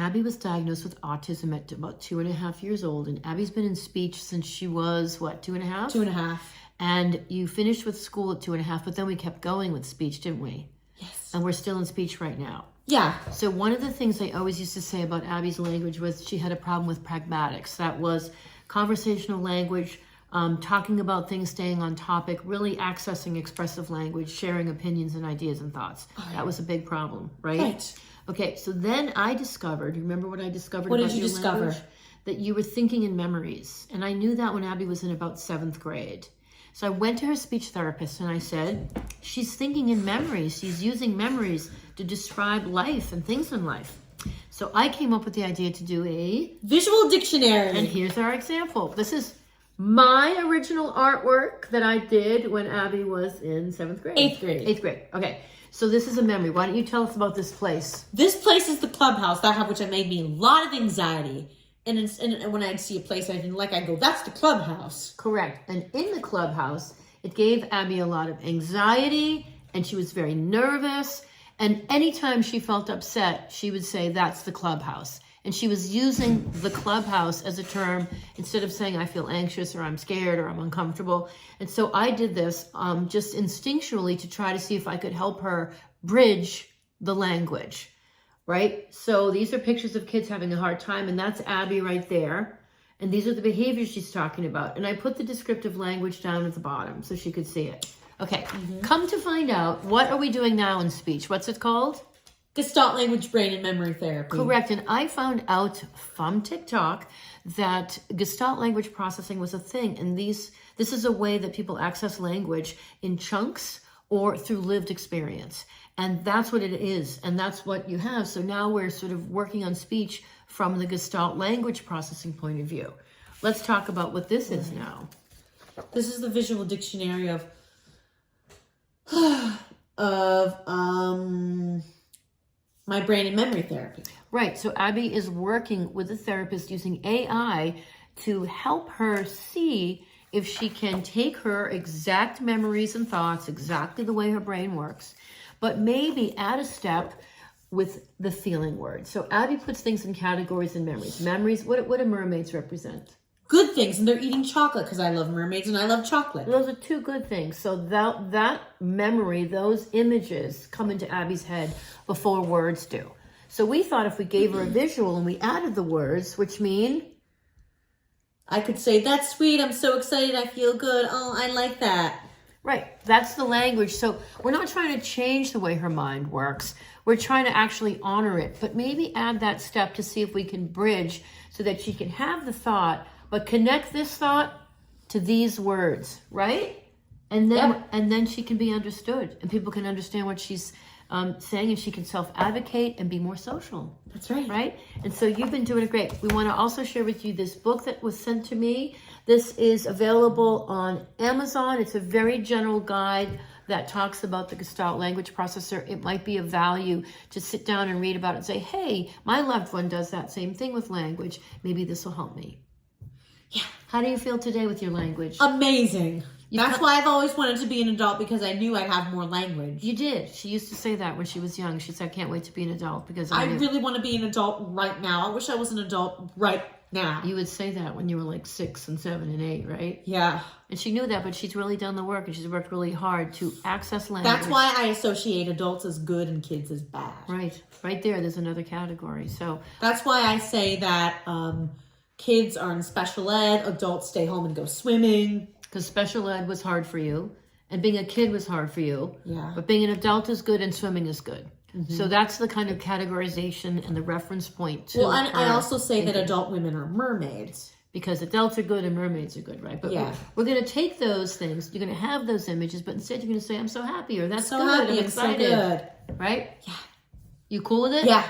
Abbey was diagnosed with autism at about 2.5 years old. And Abby's been in speech since she was, what, 2.5? 2.5. And you finished with school at 2.5, but then we kept going with speech, didn't we? Yes. And we're still in speech right now. Yeah. So one of the things I always used to say about Abby's language was she had a problem with pragmatics. That was conversational language, talking about things, staying on topic, really accessing expressive language, sharing opinions and ideas and thoughts. Oh, yeah. That was a big problem, right? Right. Okay, so then I discovered, remember what I discovered What about did you your discover? language? That you were thinking in memories. And I knew that when Abby was in about 7th grade. So I went to her speech therapist and I said, she's thinking in memories. She's using memories to describe life and things in life. So I came up with the idea to do a visual dictionary. And here's our example. This is my original artwork that I did when Abby was in 7th grade. 8th grade. 8th grade. Okay. So this is a memory. Why don't you tell us about this place? This place is the clubhouse, which made me a lot of anxiety. And when I'd see a place I didn't like, I'd go, that's the clubhouse. Correct. And in the clubhouse, it gave Abby a lot of anxiety, and she was very nervous. And anytime she felt upset, she would say, that's the clubhouse. And she was using the clubhouse as a term instead of saying, I feel anxious or I'm scared or I'm uncomfortable. And so I did this just instinctually to try to see if I could help her bridge the language, right? So these are pictures of kids having a hard time, and that's Abby right there. And these are the behaviors she's talking about. And I put the descriptive language down at the bottom so she could see it. Okay, Come to find out, what are we doing now in speech? What's it called? Gestalt language, brain, and memory therapy. Correct. And I found out from TikTok that Gestalt language processing was a thing. And this is a way that people access language in chunks or through lived experience. And that's what it is. And that's what you have. So now we're sort of working on speech from the Gestalt language processing point of view. Let's talk about what this is now. This is the visual dictionary of my brain and memory therapy. Right. So Abbey is working with a therapist using AI to help her see if she can take her exact memories and thoughts, exactly the way her brain works, but maybe add a step with the feeling word. So Abbey puts things in categories and memories. Memories, what do mermaids represent? Good things, and they're eating chocolate because I love mermaids and I love chocolate. Those are two good things. So that memory, those images come into Abby's head before words do. So we thought if we gave her a visual and we added the words, which mean? I could say, that's sweet, I'm so excited, I feel good, oh, I like that. Right, that's the language. So we're not trying to change the way her mind works. We're trying to actually honor it, but maybe add that step to see if we can bridge so that she can have the thought, but connect this thought to these words, right? And then she can be understood, and people can understand what she's saying, and she can self-advocate and be more social. That's right. Right? And so you've been doing it great. We want to also share with you this book that was sent to me. This is available on Amazon. It's a very general guide that talks about the Gestalt language processor. It might be of value to sit down and read about it and say, hey, my loved one does that same thing with language. Maybe this will help me. Yeah. How do you feel today with your language? Amazing. That's why I've always wanted to be an adult, because I knew I'd have more language. You did. She used to say that when she was young. She said, I can't wait to be an adult because I really want to be an adult right now. I wish I was an adult right now. You would say that when you were like 6 and 7 and 8, right? Yeah. And she knew that, but she's really done the work, and she's worked really hard to access language. That's why I associate adults as good and kids as bad. Right. Right there, there's another category. So that's why I say that kids are in special ed, adults stay home and go swimming. Because special ed was hard for you, and being a kid was hard for you. Yeah. But being an adult is good, and swimming is good. Mm-hmm. So that's the kind of categorization and the reference point to well, and I also say that adult women are mermaids. Because adults are good and mermaids are good, right? But yeah. we're going to take those things, you're going to have those images, but instead you're going to say, I'm so happy, or that's so good, happy, I'm excited. so good. Right? Yeah. You cool with it? Yeah.